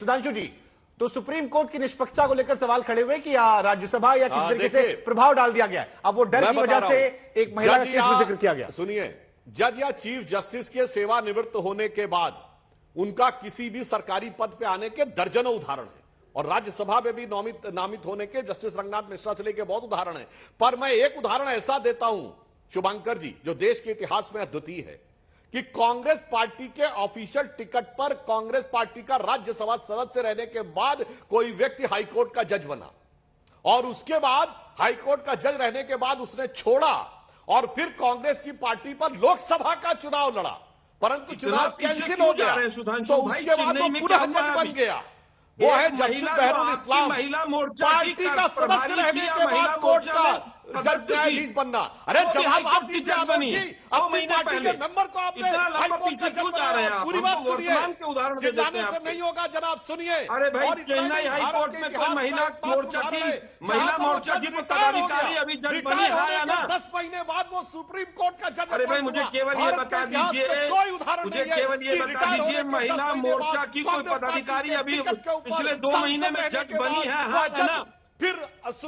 सुधांशु जी, तो supreme court की निष्पक्षता को लेकर सवाल खड़े हुए कि राज्यसभा या किस तरीके से प्रभाव डाल दिया गया है। अब वो डर की वजह से एक महिला का केस भी जिक्र किया गया। सुनिए, जज या चीफ जस्टिस के सेवानिवृत्त होने के बाद उनका किसी भी सरकारी पद पे आने के दर्जनों उदाहरण हैं और राज्यसभा में भी नामित होने के जस्टिस रंगनाथ मिश्रा से लेकर बहुत उदाहरण हैं। पर मैं एक उदाहरण ऐसा देता हूं शुभंकर जी, जो देश के इतिहास में अद्वितीय है कि कांग्रेस पार्टी के ऑफिशियल टिकट पर कांग्रेस पार्टी का राज्यसभा सदस्य रहने के बाद कोई व्यक्ति हाईकोर्ट का जज बना और उसके बाद हाईकोर्ट का जज रहने के बाद उसने छोड़ा और फिर कांग्रेस की पार्टी पर लोकसभा का चुनाव लड़ा, परंतु चुनाव कैंसिल हो गया तो उसके बाद वो पुनः जज बन गया। वो है जस्टिस बहरुल इस्लाम, पार्टी का सदस्य रहने के बाद कोर्ट का जज न्यायाधीश बनना। अरे जवाब आप दीजिए आनंद जी, अपनी पार्टी के मेंबर को आपने हाईकोर्ट का जज बनाया। पूरी बात सुनिए, चिल्लाने से नहीं होगा जनाब, सुनिए। अरे भाई, चेन्नई हाईकोर्ट में तो महिला मोर्चा की पदाधिकारी अभी जज बनी है या ना? 10 महीने बाद वो सुप्रीम कोर्ट का जज। अरे भाई, मुझे केवल ये बता दीजिए, महिला मोर्चा की कोई पदाधिकारी अभी पिछले 2 महीने में जज बनी है? फिर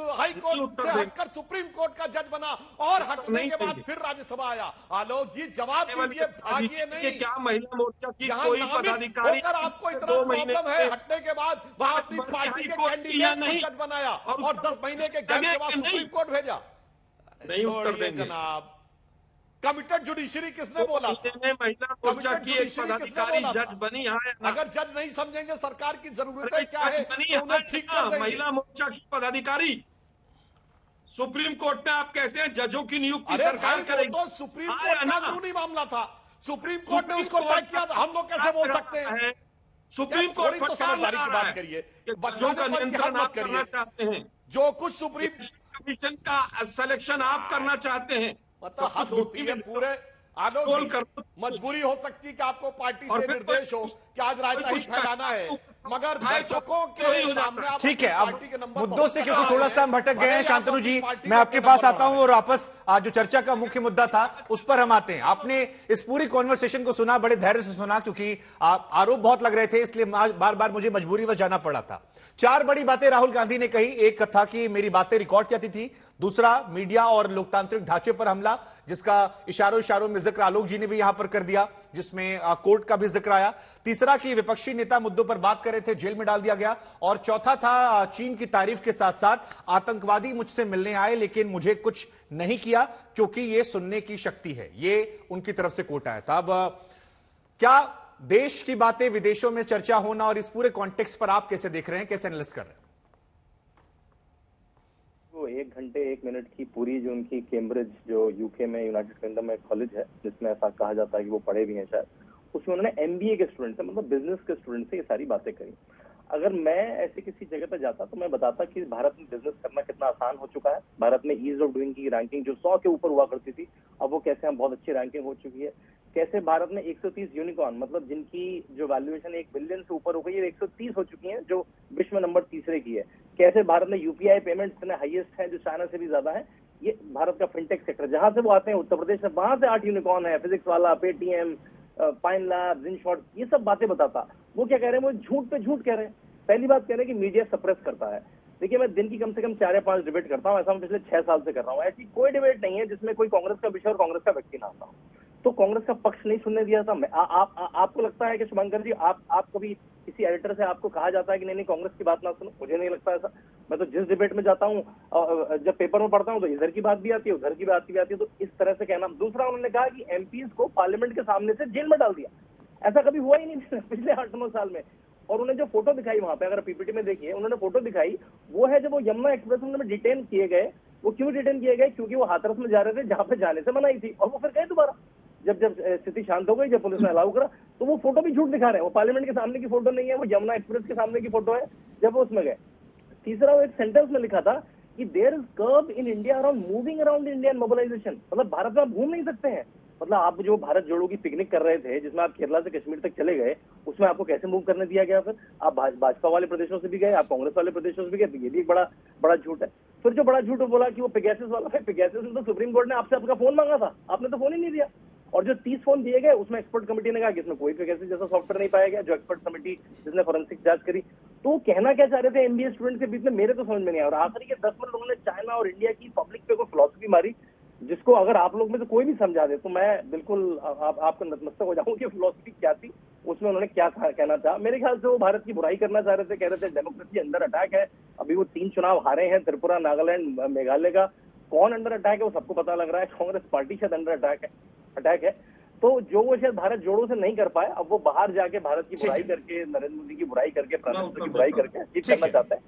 हाई कोर्ट से हटकर सुप्रीम कोर्ट का जज बना और हटने के बाद फिर राज्यसभा आया। आलोक जी जवाब दीजिए, भागिए नहीं। क्या महिला मोर्चा की कोई पदाधिकारी आपको इतना प्रॉब्लम है हटने के बाद वहां अपनी पार्टी के कैंडिडेट को जज बनाया और 10 महीने के गैप के बाद सुप्रीम कोर्ट भेजा? नहीं उत्तर देंगे जनाब। कमिटेड जुडिशरी किसने बोला? महिला मोर्चा की एक पदाधिकारी जज बनी है। अगर जज नहीं समझेंगे सरकार की जरूरतें क्या है तो उन्हें ठीक कर देंगे। महिला मोर्चा की पदाधिकारी सुप्रीम कोर्ट में आप कहते हैं जजों की नियुक्ति सरकार करेगी। तो सुप्रीम कोर्ट का कानूनी मामला था, सुप्रीम कोर्ट ने उसको तय किया, हम लोग कैसे बोल सकते हैं? सुप्रीम कोर्ट तो समझदारी की बात करिए, बच्चों का नियंत्रण आप करना चाहते हैं। जो कुछ सुप्रीम कमीशन का सिलेक्शन आप करना चाहते हैं। मतलब हद होती है पूरे। आलोक मजबूरी हो सकती है कि आपको पार्टी से निर्देश हो कि आज रायता ही फैलाना है, मगर दर्शकों के सामने आप ठीक है। अब मुद्दों से क्योंकि थोड़ा सा हम भटक गए हैं शांतनु जी, मैं आपके पास आता हूं और वापस आज जो चर्चा का मुख्य मुद्दा था उस पर हम आते हैं। आपने इस पूरी कॉन्वर्सेशन को सुना, बड़े धैर्य से सुना, क्योंकि आरोप बहुत लग रहे थे, इसलिए बार बार मुझे मजबूरीवश जाना पड़ा था। 4 बड़ी बातें राहुल गांधी ने कही। एक था कि मेरी बातें रिकॉर्ड करती थी, दूसरा मीडिया और लोकतांत्रिक ढांचे पर हमला, जिसका इशारों में जिक्र आलोक जी ने भी यहां पर कर दिया, जिसमें कोर्ट का भी जिक्र आया। तीसरा कि विपक्षी नेता मुद्दों पर बात कर रहे थे, जेल में डाल दिया गया। और चौथा था चीन की तारीफ के साथ साथ आतंकवादी मुझसे मिलने आए लेकिन मुझे कुछ नहीं किया क्योंकि ये सुनने की शक्ति है, ये उनकी तरफ से कोट आया था। अब क्या देश की बातें विदेशों में चर्चा होना और इस पूरे कॉन्टेक्स्ट पर आप कैसे देख रहे हैं, कैसे एनालिसिस कर रहे हैं? 1 घंटे 1 मिनट की पूरी जो उनकी कैम्ब्रिज, जो यूके में, यूनाइटेड किंगडम में कॉलेज है जिसमें ऐसा कहा जाता है कि वो पढ़े भी हैं शायद, उसमें उन्होंने एमबीए के स्टूडेंट से, मतलब बिजनेस के स्टूडेंट से ये सारी बातें करी। अगर मैं ऐसे किसी जगह पर जाता तो मैं बताता कि भारत में बिजनेस करना कितना आसान हो चुका है। भारत में ईज ऑफ डूइंग की रैंकिंग जो 100 के ऊपर हुआ करती थी, अब वो कैसे हम बहुत अच्छी रैंकिंग हो चुकी है। कैसे भारत में 130 यूनिकॉर्न, मतलब जिनकी जो वैल्यूएशन 1 बिलियन से ऊपर हो गई है, 130 हो चुकी है, जो विश्व में नंबर 3 की है। कैसे भारत में यूपीआई पेमेंट्स इतने हाईएस्ट है, जो चाइना से भी ज्यादा है। ये भारत का फिनटेक सेक्टर, जहां से वो आते हैं उत्तर प्रदेश में, वहां से 8 यूनिकॉर्न है, फिजिक्स वाला, पेटीएम, पाइन लैब्स, इनशॉर्ट, ये सब बातें बताता। वो क्या कह रहे हैं? वो झूठ पे झूठ कह रहे हैं। पहली बात कह रहे हैं कि मीडिया सप्रेस करता है। देखिए, मैं दिन की कम से कम 4 या 5 डिबेट करता हूं, ऐसा मैं पिछले 6 साल से कर रहा हूं। ऐसी कोई डिबेट नहीं है जिसमें कोई कांग्रेस का विषय और कांग्रेस का व्यक्ति ना आता हो। तो कांग्रेस का पक्ष नहीं सुनने दिया था। आपको लगता है कि शुभंकर जी, आप कभी किसी एडिटर से आपको कहा जाता है कि नहीं कांग्रेस की बात ना सुनो? मुझे नहीं लगता ऐसा। मैं तो जिस डिबेट में जाता हूँ, जब पेपर में पढ़ता हूँ, तो इधर की बात भी आती है, उधर की बात भी आती है। तो इस तरह से कहना। दूसरा, उन्होंने कहा कि एमपीज को पार्लियामेंट के सामने से जेल में डाल दिया। ऐसा कभी हुआ ही नहीं पिछले 8-9 साल में। और उन्होंने जो फोटो दिखाई वहां पे, अगर पीपीटी में देखिए, उन्होंने फोटो दिखाई, वो है जब वो यमुना एक्सप्रेस में डिटेन किए गए। वो क्यों डिटेन किए गए? क्योंकि वो हाथरस में जा रहे थे, जहां पे जाने से मनाई थी, और वो फिर गए दोबारा। जब स्थिति शांत हो गई, जब पुलिस ने अलाउ करा, तो वो फोटो भी झूठ दिखा रहे हैं। वो पार्लियामेंट के सामने की फोटो नहीं है, वो यमुना एक्सप्रेस के सामने की फोटो है जब वो उसमें गए। तीसरा, वो एक सेंटेंस में लिखा था कि there is curve in India around moving around Indian mobilisation. मतलब भारत में आप घूम नहीं सकते हैं। मतलब आप जो भारत जोड़ो की पिकनिक कर रहे थे, जिसमें आप केरला से कश्मीर तक चले गए, उसमें आपको कैसे मूव करने दिया गया? फिर आप भाजपा वाले प्रदेशों से भी गए, आप कांग्रेस वाले प्रदेशों से भी गए, तो ये भी एक बड़ा झूठ है। फिर जो बड़ा झूठ बोला कि वो पेगासस वाला है, पेगासस में तो सुप्रीम कोर्ट ने आपसे आपका फोन मांगा था, आपने तो फोन ही नहीं दिया। और जो 30 फोन दिए गए उसमें एक्सपर्ट कमेटी ने कहा कि इसमें कोई पेगासस जैसा सॉफ्टवेयर नहीं पाया गया, जो एक्सपर्ट कमेटी जिसने फॉरेंसिक जांच करी। तो कहना क्या चाह रहे थे एमबीए स्टूडेंट के बीच में, मेरे तो समझ में नहीं आया। और आखिरी के 10 मिनट उन्होंने चाइना और इंडिया की पब्लिक पे कोई फिलॉसफी मारी, जिसको अगर आप लोग में से कोई भी समझा दे तो मैं बिल्कुल आपको नतमस्तक हो जाऊं कि फिलॉसफी क्या थी, उसमें उन्होंने क्या कहना था। मेरे ख्याल से वो भारत की बुराई करना चाह रहे थे, कह रहे थे डेमोक्रेसी अंडर अटैक है। अभी वो 3 चुनाव हारे हैं, त्रिपुरा, नागालैंड, मेघालय का। कौन अंडर अटैक है वो सबको पता लग रहा है, कांग्रेस पार्टी शायद अंडर अटैक है। तो जो वो शायद भारत जोड़ों से नहीं कर पाए, अब वो बाहर जाके भारत की बुराई करके, नरेंद्र मोदी की बुराई करके, प्रधानमंत्री की बुराई करके जीत करना चाहते हैं।